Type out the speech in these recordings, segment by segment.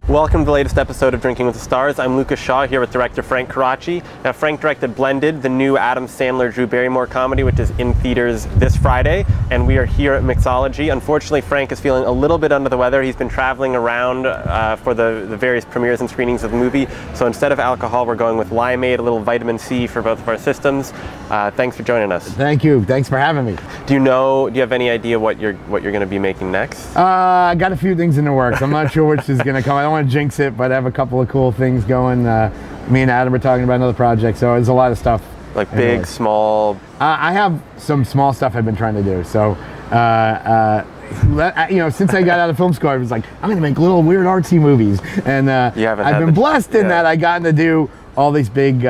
Welcome to the latest episode of Drinking with the Stars. I'm Lucas Shaw here with director Frank Coraci. Now, Frank directed Blended, the new Adam Sandler, Drew Barrymore comedy, which is in theaters this Friday, and we are here at Mixology. Unfortunately, Frank is feeling a little bit under the weather. He's been traveling around for the various premieres and screenings of the movie, so instead of alcohol, we're going with limeade, a little vitamin C for both of our systems. Thanks for joining us. Thank you. Thanks for having me. Do you have any idea what you're going to be making next? I got a few things in the works. I'm not sure which is going to come. I don't want to jinx it, but I have a couple of cool things going. Me and Adam are talking about another project, so there's a lot of stuff. Like big, small? I have some small stuff I've been trying to do. So, since I got out of film school, I was like, I'm going to make little weird artsy movies. And I've been blessed in that I gotten to do all these big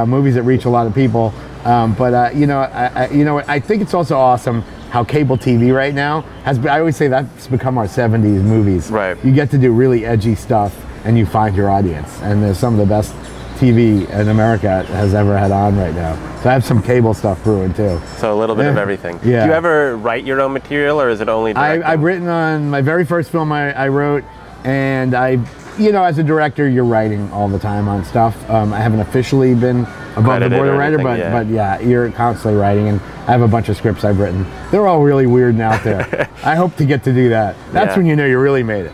movies that reach a lot of people. I think it's also awesome how cable TV right now I always say that's become our 70s movies. Right. You get to do really edgy stuff and you find your audience. And there's some of the best TV in America has ever had on right now. So I have some cable stuff brewing too. So a little bit of everything. Yeah. Do you ever write your own material, or is it only directing? I've written on my very first film I wrote, and as a director, you're writing all the time on stuff. I haven't officially been above the board writer, but yeah, you're constantly writing, and I have a bunch of scripts I've written. They're all really weird and out there. I hope to get to do that. That's when you know you really made it.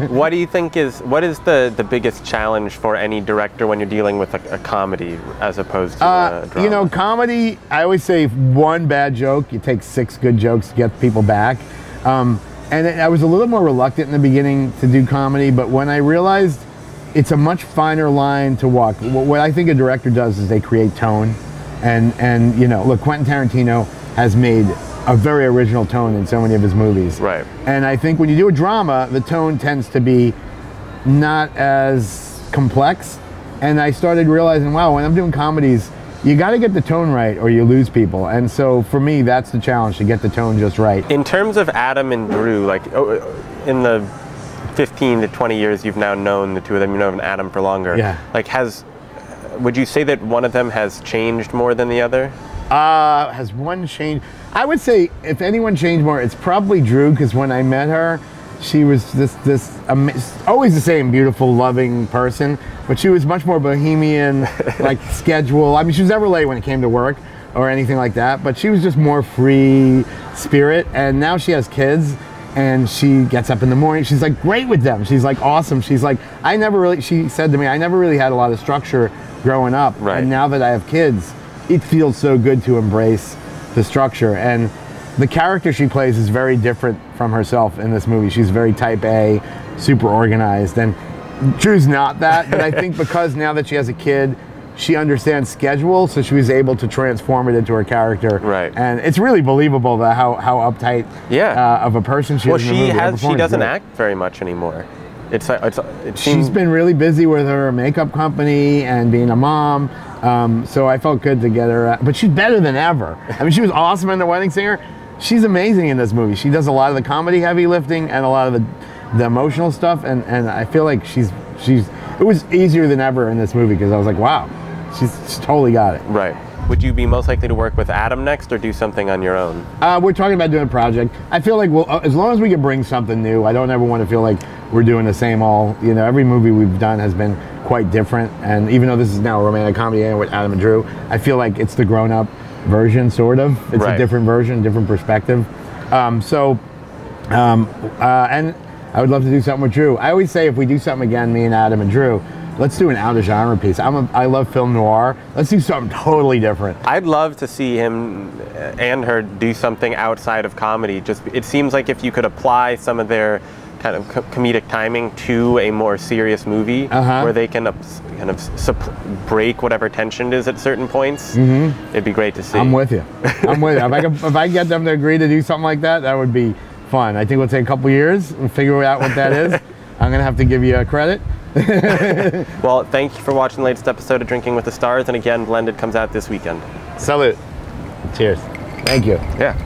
What do you think what is the biggest challenge for any director when you're dealing with a comedy as opposed to a drama? Comedy, I always say one bad joke, you take 6 good jokes to get people back. And I was a little more reluctant in the beginning to do comedy, but when I realized it's a much finer line to walk. What I think a director does is they create tone. And look, Quentin Tarantino has made a very original tone in so many of his movies. Right. And I think when you do a drama, the tone tends to be not as complex. And I started realizing, wow, when I'm doing comedies, you got to get the tone right or you lose people. And so for me, that's the challenge, to get the tone just right. In terms of Adam and Drew, like in the 15 to 20 years you've now known the two of them, you've known Adam for longer. Yeah. Like would you say that one of them has changed more than the other? Has one changed? I would say if anyone changed more, it's probably Drew, because when I met her, she was this always the same beautiful, loving person, but she was much more bohemian, like schedule. I mean, she was never late when it came to work or anything like that, but she was just more free spirit. And now she has kids and she gets up in the morning. She's like great with them. She's like awesome. She's like, she said to me, I never really had a lot of structure growing up. Right. And now that I have kids, it feels so good to embrace the structure. And the character she plays is very different from herself in this movie. She's very type A, super organized, and Drew's not that, but I think because now that she has a kid, she understands schedule, so she was able to transform it into her character. Right. And it's really believable that how uptight of a person she is in the movie. She doesn't act very much anymore. She's been really busy with her makeup company and being a mom, so I felt good to get her. But she's better than ever. I mean, she was awesome in The Wedding Singer. She's amazing in this movie. She does a lot of the comedy heavy lifting and a lot of the emotional stuff, and I feel like it was easier than ever in this movie, because I was like, wow, she's totally got it. Right. Would you be most likely to work with Adam next, or do something on your own? We're talking about doing a project. I feel like as long as we can bring something new, I don't ever want to feel like we're doing the same every movie we've done has been quite different. And even though this is now a romantic comedy and with Adam and Drew, I feel like it's the grown-up version, sort of. It's a different version, different perspective. And I would love to do something with Drew. I always say if we do something again, me and Adam and Drew, let's do an out-of-genre piece. I love film noir. Let's do something totally different. I'd love to see him and her do something outside of comedy. It seems like if you could apply some of their kind of comedic timing to a more serious movie, where they can kind of break whatever tension is at certain points, it'd be great to see. I'm with you. If I get them to agree to do something like that, that would be fun. I think we'll take a couple years and figure out what that is. I'm going to have to give you credit. Well, thank you for watching the latest episode of Drinking with the Stars, and again, Blended comes out this weekend. Salute. Cheers. Thank you. Yeah.